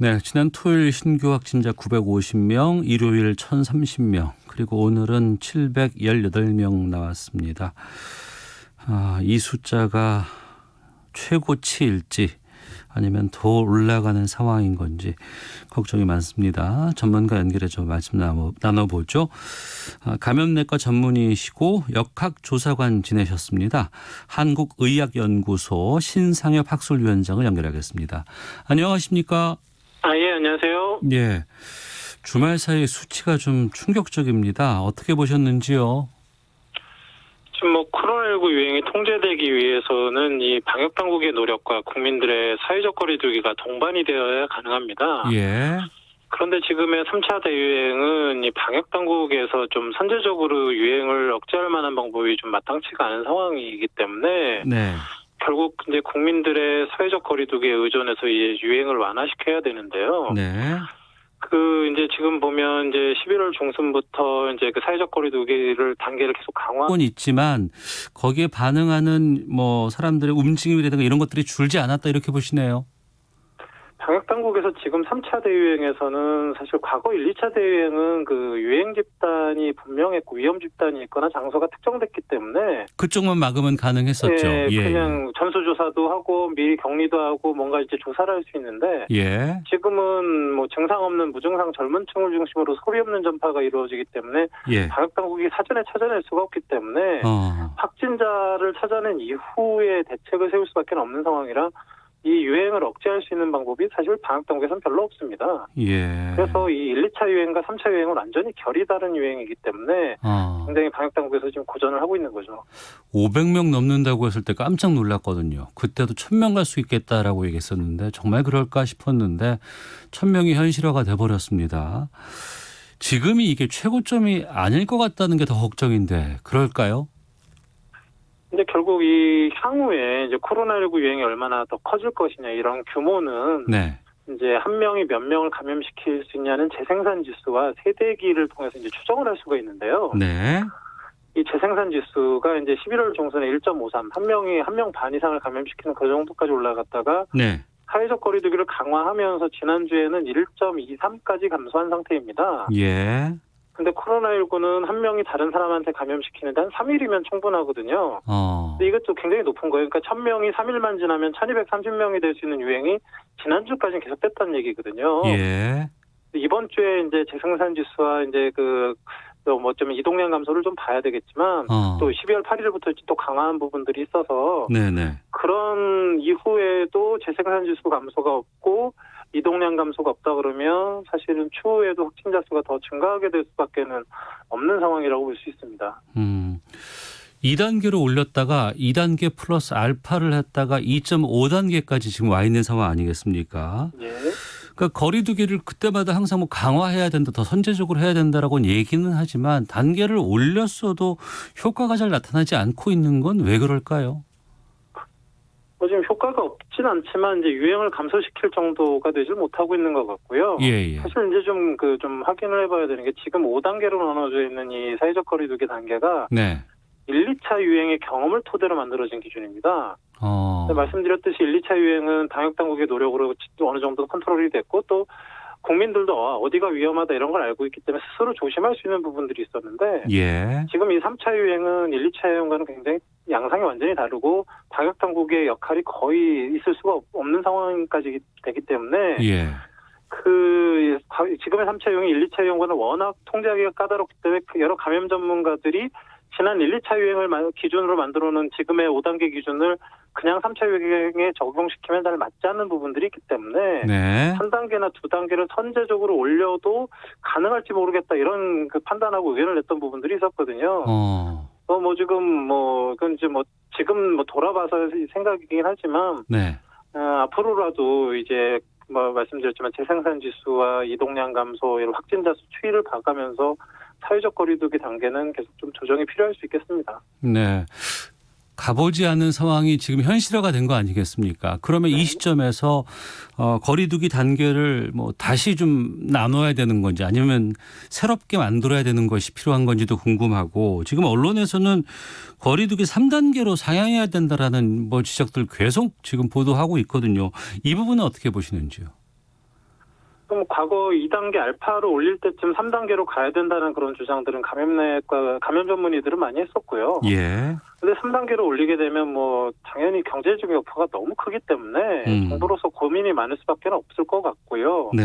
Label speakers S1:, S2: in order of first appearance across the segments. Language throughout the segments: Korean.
S1: 네, 지난 토요일 신규 확진자 950명, 일요일 1030명, 그리고 오늘은 718명 나왔습니다. 이 숫자가 최고치일지 아니면 더 올라가는 상황인 건지 걱정이 많습니다. 전문가 연결해서 말씀 나눠보죠. 감염내과 전문의시고 역학조사관 지내셨습니다. 한국의학연구소 신상엽 학술위원장을 연결하겠습니다. 안녕하십니까?
S2: 예, 안녕하세요.
S1: 예, 주말 사이 수치가 좀 충격적입니다. 어떻게 보셨는지요?
S2: 지금 코로나19 유행이 통제되기 위해서는 이 방역 당국의 노력과 국민들의 사회적 거리두기가 동반이 되어야 가능합니다.
S1: 예.
S2: 그런데 지금의 3차 대유행은 이 방역 당국에서 좀 선제적으로 유행을 억제할 만한 방법이 좀 마땅치가 않은 상황이기 때문에
S1: 네.
S2: 결국 이제 국민들의 사회적 거리두기에 의존해서 이제 유행을 완화시켜야 되는데요.
S1: 네.
S2: 이제 지금 보면 이제 11월 중순부터 이제 그 사회적 거리두기를 단계를 계속
S1: 건 있지만 거기에 반응하는 사람들의 움직임이라든가 이런 것들이 줄지 않았다 이렇게 보시네요.
S2: 방역 당국에서 지금 3차 대유행에서는 사실 과거 1, 2차 대유행은 그 유행 집단이 분명했고 위험 집단이 있거나 장소가 특정됐기 때문에
S1: 그쪽만 막으면 가능했었죠.
S2: 예, 그냥 전수조사도 하고 미리 격리도 하고 뭔가 이제 조사를 할 수 있는데
S1: 예.
S2: 지금은 증상 없는 무증상 젊은 층을 중심으로 소리 없는 전파가 이루어지기 때문에
S1: 예.
S2: 방역 당국이 사전에 찾아낼 수가 없기 때문에 확진자를 찾아낸 이후에 대책을 세울 수밖에 없는 상황이라 이 유행을 억제할 수 있는 방법이 사실 방역 당국에서는 별로 없습니다.
S1: 예.
S2: 그래서 이 1, 2차 유행과 3차 유행은 완전히 결이 다른 유행이기 때문에 굉장히 방역 당국에서 지금 고전을 하고 있는 거죠.
S1: 500명 넘는다고 했을 때 깜짝 놀랐거든요. 그때도 1000명 갈 수 있겠다라고 얘기했었는데 정말 그럴까 싶었는데 1000명이 현실화가 돼버렸습니다. 지금이 이게 최고점이 아닐 것 같다는 게 더 걱정인데 그럴까요?
S2: 근데 결국 이 향후에 이제 코로나19 유행이 얼마나 더 커질 것이냐 이런 규모는
S1: 네.
S2: 이제 한 명이 몇 명을 감염시킬 수 있냐는 재생산 지수와 세대기를 통해서 이제 추정을 할 수가 있는데요.
S1: 네.
S2: 이 재생산 지수가 이제 11월 중순에 1.53, 한 명 반 이상을 감염시키는 그 정도까지 올라갔다가
S1: 네.
S2: 사회적 거리두기를 강화하면서 지난주에는 1.23까지 감소한 상태입니다.
S1: 예.
S2: 근데 코로나19는 한 명이 다른 사람한테 감염시키는데 한 3일이면 충분하거든요. 근데 이것도 굉장히 높은 거예요. 그러니까 1000명이 3일만 지나면 1230명이 될 수 있는 유행이 지난주까지는 계속됐다는 얘기거든요.
S1: 예.
S2: 이번 주에 이제 재생산 지수와 이제 좀 이동량 감소를 좀 봐야 되겠지만 또 12월 8일부터 또 강화한 부분들이 있어서
S1: 네네.
S2: 그런 이후에도 재생산 지수 감소가 없고 이동량 감소가 없다 그러면 사실은 추후에도 확진자 수가 더 증가하게 될 수밖에는 없는 상황이라고 볼 수 있습니다.
S1: 2단계로 올렸다가 2단계 플러스 알파를 했다가 2.5단계까지 지금 와 있는 상황 아니겠습니까?
S2: 예.
S1: 그러니까 거리두기를 그때마다 항상 강화해야 된다, 더 선제적으로 해야 된다라고는 얘기는 하지만 단계를 올렸어도 효과가 잘 나타나지 않고 있는 건 왜 그럴까요?
S2: 지금 효과가 없진 않지만 이제 유행을 감소시킬 정도가 되질 못하고 있는 것 같고요.
S1: 예.
S2: 사실 이제 좀 확인을 해봐야 되는 게 지금 5단계로 나눠져 있는 이 사회적 거리두기 단계가
S1: 네.
S2: 1, 2차 유행의 경험을 토대로 만들어진 기준입니다. 말씀드렸듯이 1, 2차 유행은 방역 당국의 노력으로 어느 정도 컨트롤이 됐고 또 국민들도 어디가 위험하다 이런 걸 알고 있기 때문에 스스로 조심할 수 있는 부분들이 있었는데
S1: 예.
S2: 지금 이 3차 유행은 1, 2차 유행과는 굉장히 양상이 완전히 다르고 방역 당국의 역할이 거의 있을 수가 없는 상황까지 되기 때문에
S1: 예.
S2: 지금의 3차 유행이 1, 2차 유행과는 워낙 통제하기가 까다롭기 때문에 여러 감염 전문가들이 지난 1, 2차 유행을 기준으로 만들어 놓은 지금의 5단계 기준을 그냥 3차 유행에 적용시키면 잘 맞지 않는 부분들이 있기 때문에
S1: 네.
S2: 3단계나 2단계를 선제적으로 올려도 가능할지 모르겠다 이런 판단하고 의견을 냈던 부분들이 있었거든요. 지금 돌아봐서 생각이긴 하지만
S1: 네.
S2: 앞으로라도 이제 말씀드렸지만 재생산 지수와 이동량 감소, 이런 확진자 수 추이를 봐가면서 사회적 거리두기 단계는 계속 좀 조정이 필요할 수 있겠습니다.
S1: 네. 가보지 않은 상황이 지금 현실화가 된 거 아니겠습니까? 그러면 이 시점에서 거리두기 단계를 다시 좀 나눠야 되는 건지 아니면 새롭게 만들어야 되는 것이 필요한 건지도 궁금하고 지금 언론에서는 거리두기 3단계로 상향해야 된다라는 지적들 계속 지금 보도하고 있거든요. 이 부분은 어떻게 보시는지요?
S2: 지금 과거 2단계 알파로 올릴 때쯤 3단계로 가야 된다는 그런 주장들은 감염내과 감염 전문의들은 많이 했었고요.
S1: 예.
S2: 근데 3단계로 올리게 되면 뭐 당연히 경제적 여파가 너무 크기 때문에 정부로서 고민이 많을 수밖에 없을 것 같고요.
S1: 네.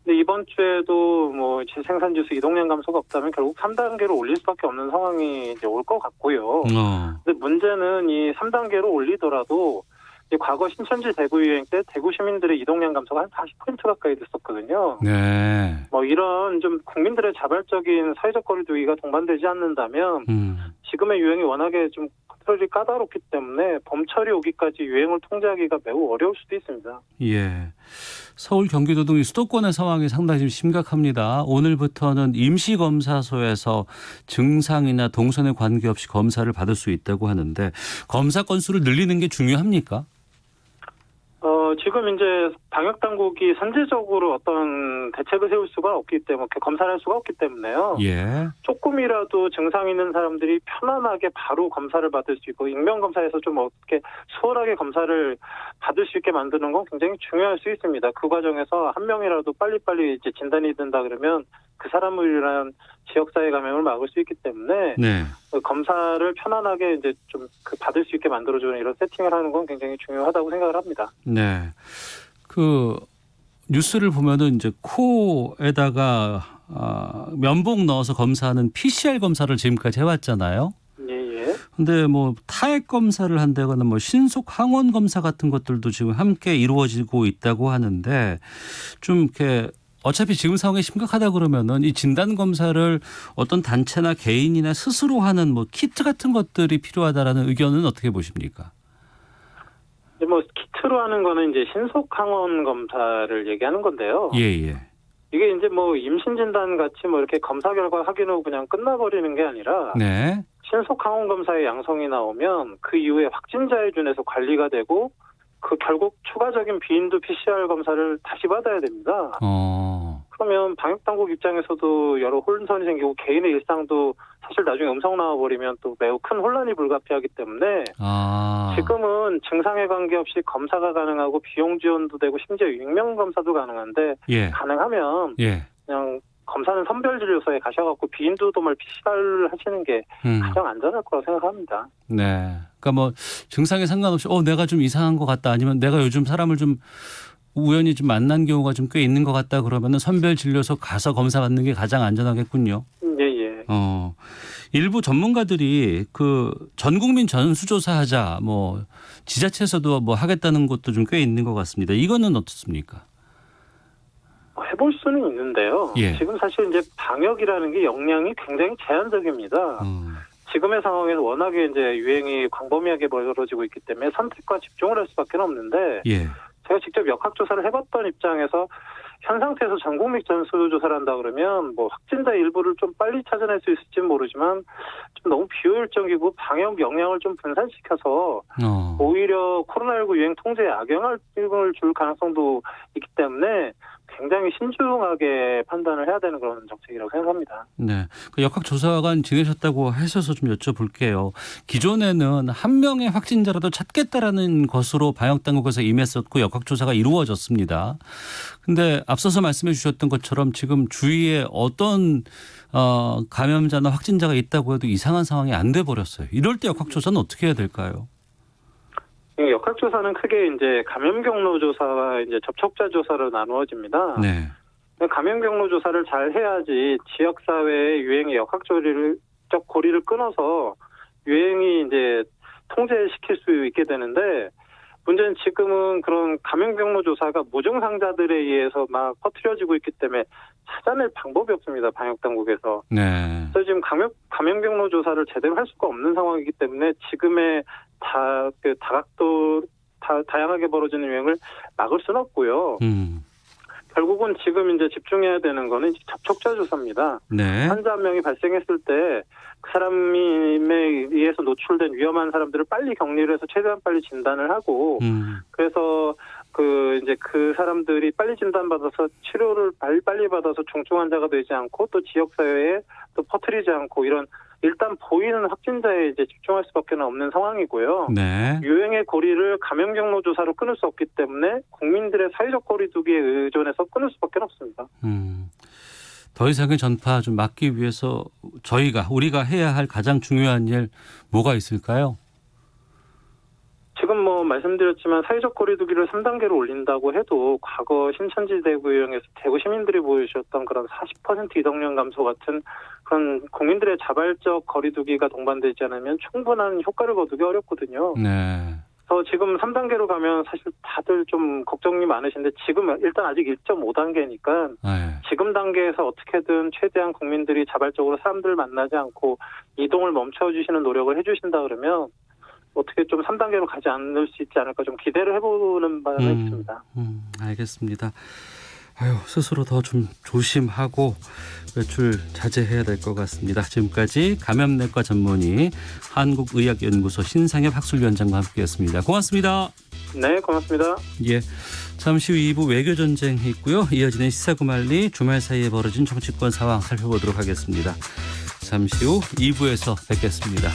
S2: 근데 이번 주에도 뭐 생산지수 이동량 감소가 없다면 결국 3단계로 올릴 수밖에 없는 상황이 이제 올 것 같고요. 근데 문제는 이 3단계로 올리더라도 과거 신천지 대구 유행 때 대구 시민들의 이동량 감소가 한 40% 가까이 됐었거든요.
S1: 네.
S2: 뭐 이런 좀 국민들의 자발적인 사회적 거리두기가 동반되지 않는다면 지금의 유행이 워낙에 좀 컨트롤이 까다롭기 때문에 봄철이 오기까지 유행을 통제하기가 매우 어려울 수도 있습니다.
S1: 예. 서울, 경기도 등 수도권의 상황이 상당히 좀 심각합니다. 오늘부터는 임시검사소에서 증상이나 동선에 관계없이 검사를 받을 수 있다고 하는데 검사 건수를 늘리는 게 중요합니까?
S2: 지금 이제 방역 당국이 선제적으로 어떤 대책을 세울 수가 없기 때문에 검사를 할 수가 없기 때문에요.
S1: 예.
S2: 조금이라도 증상 있는 사람들이 편안하게 바로 검사를 받을 수 있고 익명 검사에서 좀 어떻게 수월하게 검사를 받을 수 있게 만드는 건 굉장히 중요할 수 있습니다. 그 과정에서 한 명이라도 빨리빨리 이제 진단이 된다 그러면 그 사람을 위한 지역사회 감염을 막을 수 있기 때문에
S1: 네.
S2: 검사를 편안하게 이제 좀 받을 수 있게 만들어주는 이런 세팅을 하는 건 굉장히 중요하다고 생각을 합니다.
S1: 네. 그 뉴스를 보면은 이제 코에다가 면봉 넣어서 검사하는 PCR 검사를 지금까지 해왔잖아요.
S2: 예.
S1: 근데 뭐 타액 검사를 한다거나 뭐 신속 항원 검사 같은 것들도 지금 함께 이루어지고 있다고 하는데 좀 이렇게 어차피 지금 상황이 심각하다 그러면은 이 진단 검사를 어떤 단체나 개인이나 스스로 하는 뭐 키트 같은 것들이 필요하다라는 의견은 어떻게 보십니까?
S2: 뭐 키트로 하는 거는 이제 신속 항원 검사를 얘기하는 건데요.
S1: 예.
S2: 이게 이제 뭐 임신 진단 같이 뭐 이렇게 검사 결과 확인하고 그냥 끝나버리는 게 아니라
S1: 네.
S2: 신속 항원 검사의 양성이 나오면 그 이후에 확진자에 준해서 관리가 되고 그 결국 추가적인 비인도 PCR 검사를 다시 받아야 됩니다. 그러면 방역당국 입장에서도 여러 혼선이 생기고 개인의 일상도 사실 나중에 음성 나와버리면 또 매우 큰 혼란이 불가피하기 때문에 지금은 증상에 관계없이 검사가 가능하고 비용 지원도 되고 심지어 익명 검사도 가능한데 가능하면 그냥 검사는 선별진료소에 가셔갖고 비인도도말 PCR을 하시는 게 가장 안전할 거라고 생각합니다.
S1: 네. 그러니까 뭐 증상에 상관없이 내가 좀 이상한 것 같다 아니면 내가 요즘 사람을 좀 우연히 좀 만난 경우가 좀 꽤 있는 것 같다 그러면은 선별진료소 가서 검사 받는 게 가장 안전하겠군요.
S2: 예.
S1: 일부 전문가들이 그 전국민 전수조사하자 뭐 지자체에서도 뭐 하겠다는 것도 좀 꽤 있는 것 같습니다. 이거는 어떻습니까?
S2: 해볼 수는 있는데요. 지금 사실 이제 방역이라는 게 역량이 굉장히 제한적입니다. 지금의 상황에서 워낙에 이제 유행이 광범위하게 벌어지고 있기 때문에 선택과 집중을 할 수밖에 없는데 제가 직접 역학조사를 해봤던 입장에서 현 상태에서 전국민 전수조사를 한다 그러면 뭐 확진자 일부를 좀 빨리 찾아낼 수 있을지는 모르지만 좀 너무 비효율적이고 방역 역량을 좀 분산시켜서 오히려 코로나19 유행 통제에 악영향을 줄 가능성도 있기 때문에 굉장히 신중하게 판단을 해야 되는 그런 정책이라고 생각합니다.
S1: 네, 그 역학조사관 지내셨다고 하셔서 좀 여쭤볼게요. 기존에는 한 명의 확진자라도 찾겠다라는 것으로 방역당국에서 임했었고 역학조사가 이루어졌습니다. 그런데 앞서서 말씀해 주셨던 것처럼 지금 주위에 어떤 감염자나 확진자가 있다고 해도 이상한 상황이 안 돼 버렸어요. 이럴 때 역학조사는 어떻게 해야 될까요?
S2: 역학조사는 크게 이제 감염 경로 조사와 이제 접촉자 조사로 나누어집니다.
S1: 네.
S2: 감염 경로 조사를 잘 해야지 지역 사회의 유행의 역학적 고리를 끊어서 유행이 이제 통제시킬 수 있게 되는데 문제는 지금은 그런 감염 경로 조사가 무증상자들에 의해서 막 퍼뜨려지고 있기 때문에 찾아낼 방법이 없습니다. 방역 당국에서.
S1: 네.
S2: 그래서 지금 감염 경로 조사를 제대로 할 수가 없는 상황이기 때문에 지금의 다양하게 벌어지는 유행을 막을 수는 없고요. 결국은 지금 이제 집중해야 되는 거는 접촉자 조사입니다.
S1: 네.
S2: 환자 한 명이 발생했을 때 그 사람에 의해서 노출된 위험한 사람들을 빨리 격리를 해서 최대한 빨리 진단을 하고 그래서 그 사람들이 빨리 진단받아서 치료를 빨리 받아서 중증 환자가 되지 않고 또 지역 사회에 또 퍼뜨리지 않고 이런 일단 보이는 확진자에 이제 집중할 수밖에 없는 상황이고요.
S1: 네.
S2: 유행의 고리를 감염 경로 조사로 끊을 수 없기 때문에 국민들의 사회적 거리두기에 의존해서 끊을 수밖에 없습니다.
S1: 더 이상의 전파 좀 막기 위해서 우리가 해야 할 가장 중요한 일 뭐가 있을까요?
S2: 지금 뭐 말씀드렸지만 사회적 거리두기를 3단계로 올린다고 해도 과거 신천지 대구 유형에서 대구 시민들이 보여주셨던 그런 40% 이동량 감소 같은 그런 국민들의 자발적 거리두기가 동반되지 않으면 충분한 효과를 거두기 어렵거든요.
S1: 네.
S2: 그래서 지금 3단계로 가면 사실 다들 좀 걱정이 많으신데 지금 일단 아직 1.5단계니까
S1: 네.
S2: 지금 단계에서 어떻게든 최대한 국민들이 자발적으로 사람들 만나지 않고 이동을 멈춰주시는 노력을 해주신다 그러면 어떻게 좀 3단계로 가지 않을 수 있지 않을까 좀 기대를 해보는 바람이 있습니다.
S1: 알겠습니다. 스스로 더 좀 조심하고 외출 자제해야 될 것 같습니다. 지금까지 감염내과 전문의 한국의학연구소 신상엽 학술위원장과 함께했습니다. 고맙습니다.
S2: 네, 고맙습니다.
S1: 예, 잠시 후 2부 외교전쟁 있고요. 이어지는 시사구말리 주말 사이에 벌어진 정치권 상황 살펴보도록 하겠습니다. 잠시 후 2부에서 뵙겠습니다.